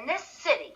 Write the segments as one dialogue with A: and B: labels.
A: in this city.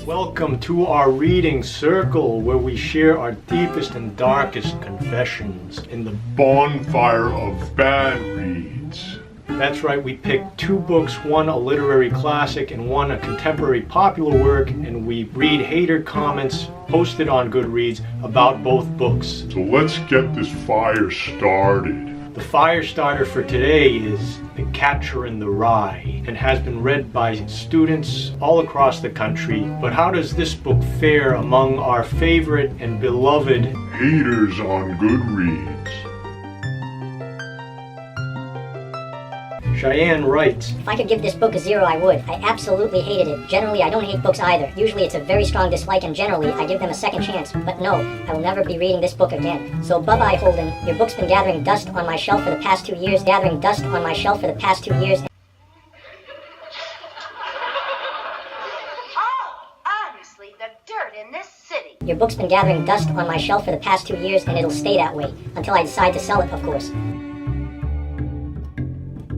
B: Welcome to our reading circle, where we share our deepest and darkest confessions in the
C: bonfire of bad reads.
B: That's right, we pick two books, one a literary classic and one a contemporary popular work, and we read hater comments posted on GoodReads about both books.
C: So let's get this fire started.
B: The fire starter for today is The Catcher in the Rye and has been read by students all across the country. But how does this book fare among our favorite and beloved
C: haters on GoodReads?
B: Cheyenne writes,
D: If I could give this book a 0, I would. I absolutely hated it. Generally, I don't hate books either. Usually it's a very strong dislike, and generally I give them a second chance. But no, I will never be reading this book again. So bye-bye, Holden. Your book's been gathering dust on my shelf for the past 2 years.
A: Obviously, the dirt in this city.
D: Your book's been gathering dust on my shelf for the past 2 years, and it'll stay that way. Until I decide to sell it, of course.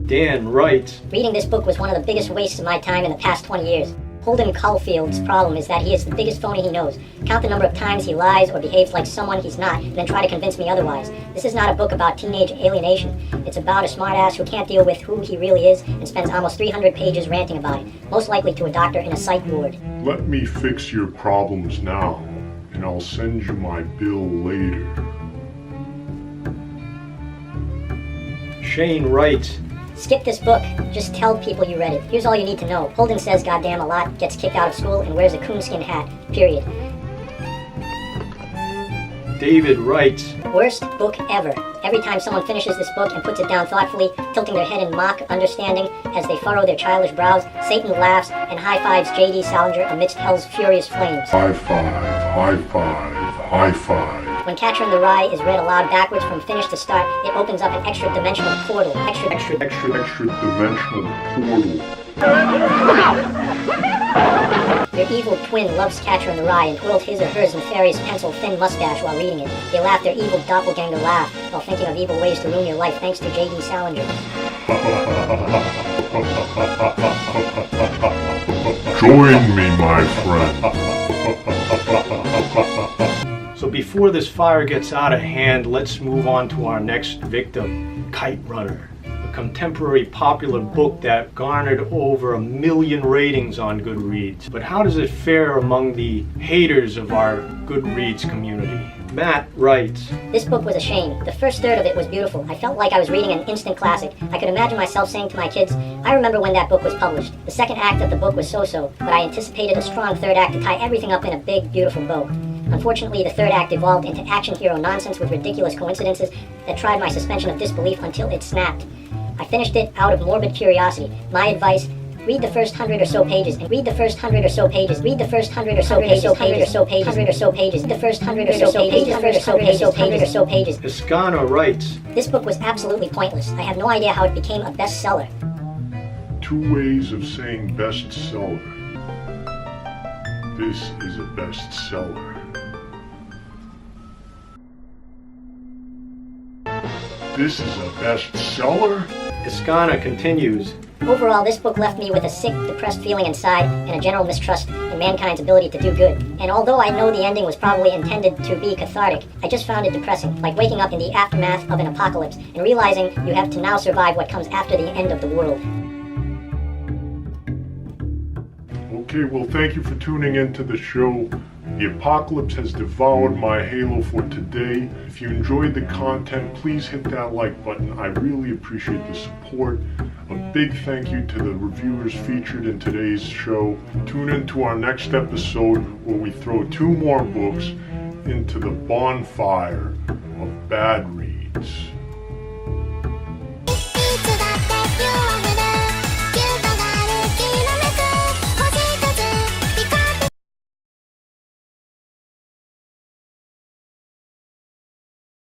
B: Dan writes,
D: Reading this book was one of the biggest wastes of my time in the past 20 years. Holden Caulfield's problem is that he is the biggest phony he knows. Count the number of times he lies or behaves like someone he's not, and then try to convince me otherwise. This is not a book about teenage alienation. It's about a smartass who can't deal with who he really is and spends almost 300 pages ranting about it, most likely to a doctor in a psych ward.
C: Let me fix your problems now, and I'll send you my bill later.
B: Shane writes,
D: Skip this book. Just tell people you read it. Here's all you need to know. Holden says goddamn a lot, gets kicked out of school, and wears a coonskin hat. Period.
B: David writes,
D: Worst book ever. Every time someone finishes this book and puts it down thoughtfully, tilting their head in mock understanding as they furrow their childish brows, Satan laughs and high-fives J.D.Salinger amidst hell's furious flames.
C: High five, high five, high five.
D: When Catcher in the Rye is read aloud backwards from finish to start, it opens up an extra-dimensional portal.
C: Extra-dimensional portal.
D: Your evil twin loves Catcher in the Rye and twirled his or hers nefarious pencil-thin mustache while reading it. They laugh their evil doppelganger laugh while thinking of evil ways to ruin your life thanks to J.D.Salinger.
C: Join me, my friend.
B: So before this fire gets out of hand, let's move on to our next victim, Kite Runner, a contemporary popular book that garnered over 1 million ratings on GoodReads. But how does it fare among the haters of our GoodReads community? Matt writes,
D: This book was a shame. The first third of it was beautiful. I felt like I was reading an instant classic. I could imagine myself saying to my kids, I remember when that book was published. The second act of the book was so-so, but I anticipated a strong third act to tie everything up in a big, beautiful bow. Unfortunately, the third act evolved into action hero nonsense with ridiculous coincidences that tried my suspension of disbelief until it snapped. I finished it out of morbid curiosity. My advice, read the first 100 or so pages, and read the first 100 or so pages, read the first 100 or so pages, 100 or so pages, 100 or so pages, the first 100 or so pages, 100 or so pages, 100 or so pages.
B: Iskana writes,
D: This book was absolutely pointless. I have no idea how it became a bestseller.
C: 2 ways of saying bestseller. This is a bestseller. This is a bestseller?
B: Iskana continues,
D: Overall, this book left me with a sick, depressed feeling inside and a general mistrust in mankind's ability to do good. And although I know the ending was probably intended to be cathartic, I just found it depressing, like waking up in the aftermath of an apocalypse and realizing you have to now survive what comes after the end of the world.
C: Okay, well, thank you for tuning in to the show. The apocalypse has devoured my halo for today. If you enjoyed the content, please hit that like button. I really appreciate the support. A big thank you to the reviewers featured in today's show. Tune in to our next episode where we throw 2 more books into the bonfire of bad reads.